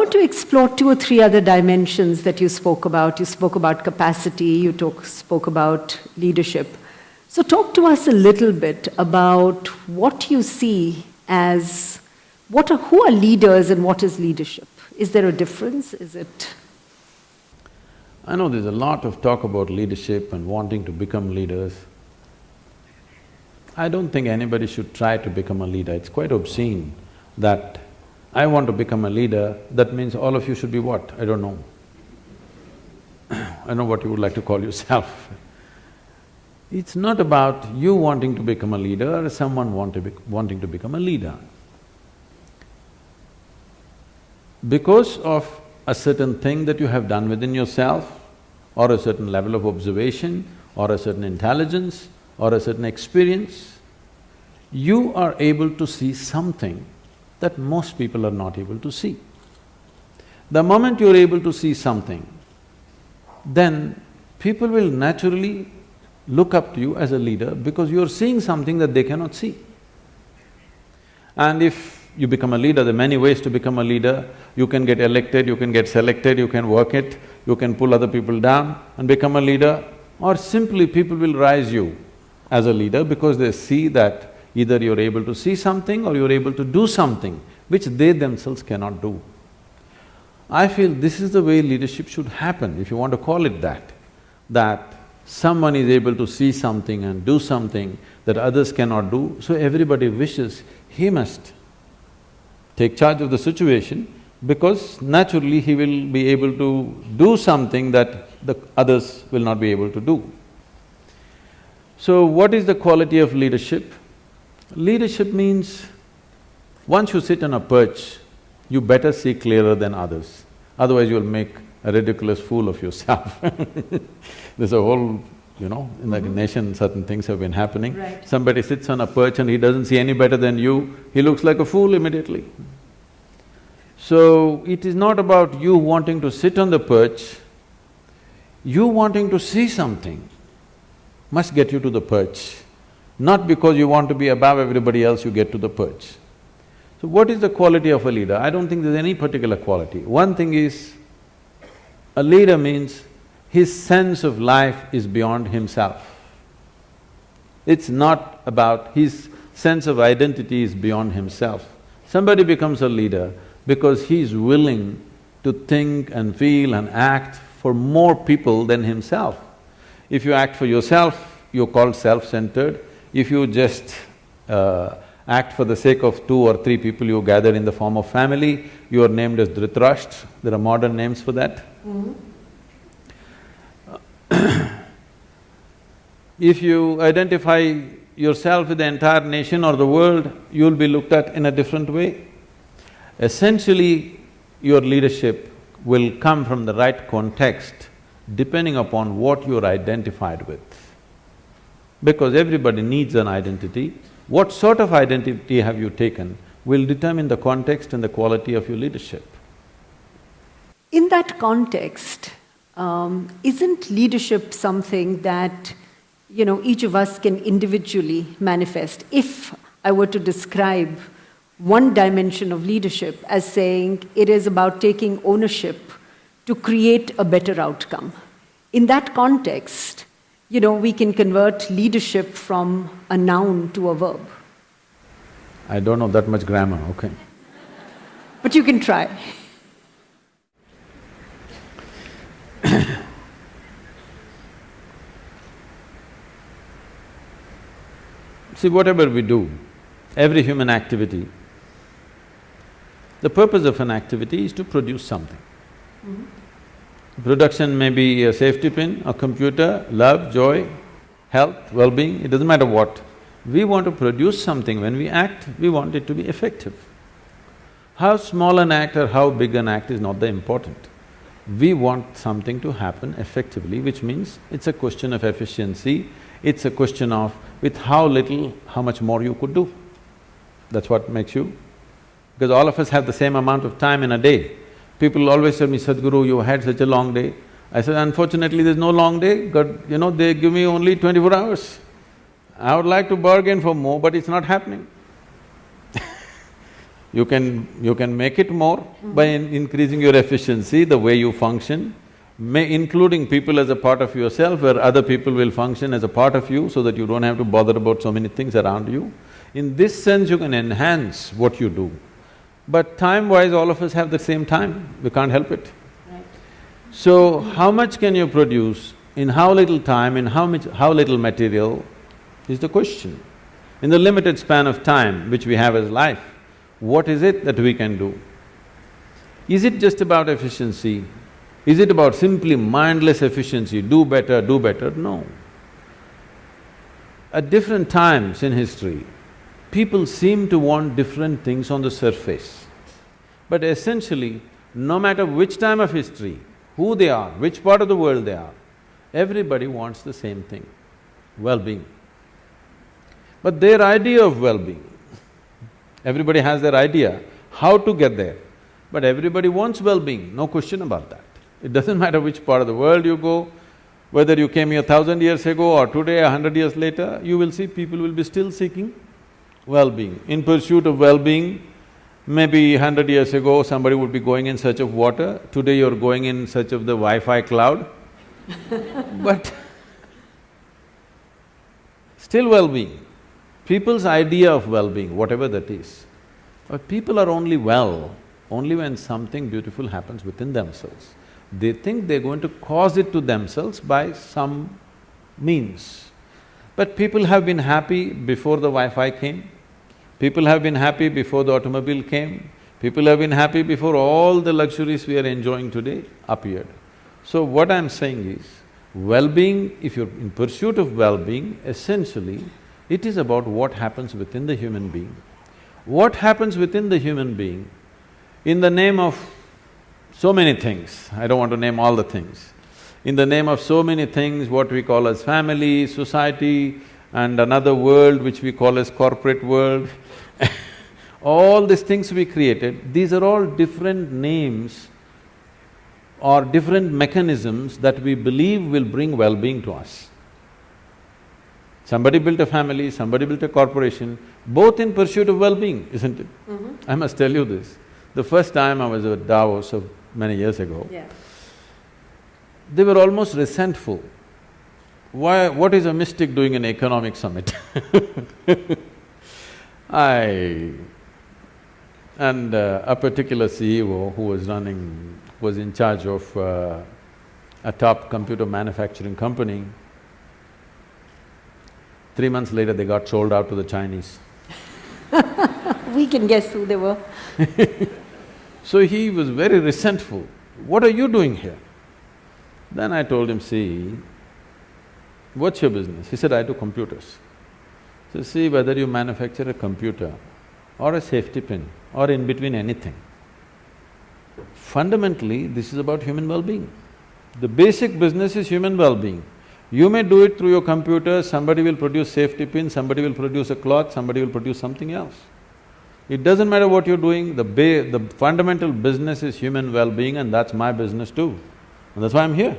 want to explore two or three other dimensions that you spoke about. You spoke about capacity, you spoke about leadership. So talk to us a little bit about what you see as, who are leaders and what is leadership? Is there a difference? Is it… I know there's a lot of talk about leadership and wanting to become leaders. I don't think anybody should try to become a leader. It's quite obscene that I want to become a leader, that means all of you should be what? I don't know. I don't know what you would like to call yourself. It's not about you wanting to become a leader or someone wanting to become a leader. Because of a certain thing that you have done within yourself, or a certain level of observation, or a certain intelligence, or a certain experience, you are able to see something that most people are not able to see. The moment you're able to see something, then people will naturally look up to you as a leader because you're seeing something that they cannot see. And if you become a leader, there are many ways to become a leader. You can get elected, you can get selected, you can work it, you can pull other people down and become a leader, or simply people will rise you as a leader because they see that either you're able to see something or you're able to do something which they themselves cannot do. I feel this is the way leadership should happen, if you want to call it that someone is able to see something and do something that others cannot do, so everybody wishes he must take charge of the situation because naturally he will be able to do something that the others will not be able to do. So what is the quality of leadership? Leadership means once you sit on a perch, you better see clearer than others, otherwise you'll make a ridiculous fool of yourself. There's a whole, in the nation certain things have been happening. Right. Somebody sits on a perch and he doesn't see any better than you, he looks like a fool immediately. So, it is not about you wanting to sit on the perch, you wanting to see something must get you to the perch. Not because you want to be above everybody else, you get to the perch. So what is the quality of a leader? I don't think there's any particular quality. One thing is, a leader means his sense of life is beyond himself. It's not about… his sense of identity is beyond himself. Somebody becomes a leader because he's willing to think and feel and act for more people than himself. If you act for yourself, you're called self-centered. If you just act for the sake of 2 or 3 people you gather in the form of family, you are named as Dhritarashtra. There are modern names for that. If you identify yourself with the entire nation or the world, you'll be looked at in a different way. Essentially, your leadership will come from the right context depending upon what you're identified with. Because everybody needs an identity. What sort of identity have you taken will determine the context and the quality of your leadership. In that context, isn't leadership something that, each of us can individually manifest? If I were to describe one dimension of leadership as saying it is about taking ownership to create a better outcome. In that context, we can convert leadership from a noun to a verb. I don't know that much grammar, okay. But you can try. See, whatever we do, every human activity, the purpose of an activity is to produce something. Production may be a safety pin, a computer, love, joy, health, well-being, it doesn't matter what. We want to produce something. When we act, we want it to be effective. How small an act or how big an act is not the important. We want something to happen effectively, which means it's a question of efficiency, it's a question of with how little, how much more you could do. That's what makes you… because all of us have the same amount of time in a day. People always tell me, Sadhguru, you had such a long day. I said, unfortunately there's no long day, God, they give me only 24 hours. I would like to bargain for more, but it's not happening. You can make it more by increasing your efficiency, the way you function, including people as a part of yourself, where other people will function as a part of you so that you don't have to bother about so many things around you. In this sense, you can enhance what you do. But time-wise, all of us have the same time, we can't help it. Right. So, how much can you produce, in how little time, in how little material is the question. In the limited span of time which we have as life, what is it that we can do? Is it just about efficiency? Is it about simply mindless efficiency, do better, do better? No. At different times in history, people seem to want different things on the surface. But essentially, no matter which time of history, who they are, which part of the world they are, everybody wants the same thing, well-being. But their idea of well-being, everybody has their idea how to get there, but everybody wants well-being, no question about that. It doesn't matter which part of the world you go, whether you came here 1,000 years ago or today, 100 years later, you will see people will be still seeking well-being. In pursuit of well-being, maybe 100 years ago somebody would be going in search of water, today you're going in search of the Wi-Fi cloud but still well-being. People's idea of well-being, whatever that is, but people are only well only when something beautiful happens within themselves. They think they're going to cause it to themselves by some means. But people have been happy before the Wi-Fi came, people have been happy before the automobile came, people have been happy before all the luxuries we are enjoying today appeared. So what I'm saying is, well-being, if you're in pursuit of well-being, essentially, it is about what happens within the human being. What happens within the human being, in the name of so many things, I don't want to name all the things, in the name of so many things, what we call as family, society, and another world which we call as corporate world all these things we created, these are all different names or different mechanisms that we believe will bring well-being to us. Somebody built a family, somebody built a corporation, both in pursuit of well-being, isn't it? I must tell you this. The first time I was at Davos so many years ago, they were almost resentful. Why… what is a mystic doing an economic summit? A particular CEO who was in charge of a top computer manufacturing company, 3 months later they got sold out to the Chinese. We can guess who they were. So he was very resentful. What are you doing here? Then I told him, see, what's your business? He said, I do computers. So see, whether you manufacture a computer or a safety pin or in between anything, fundamentally this is about human well-being. The basic business is human well-being. You may do it through your computer, somebody will produce safety pin, somebody will produce a cloth, somebody will produce something else. It doesn't matter what you're doing, the fundamental business is human well-being, and that's my business too. And that's why I'm here.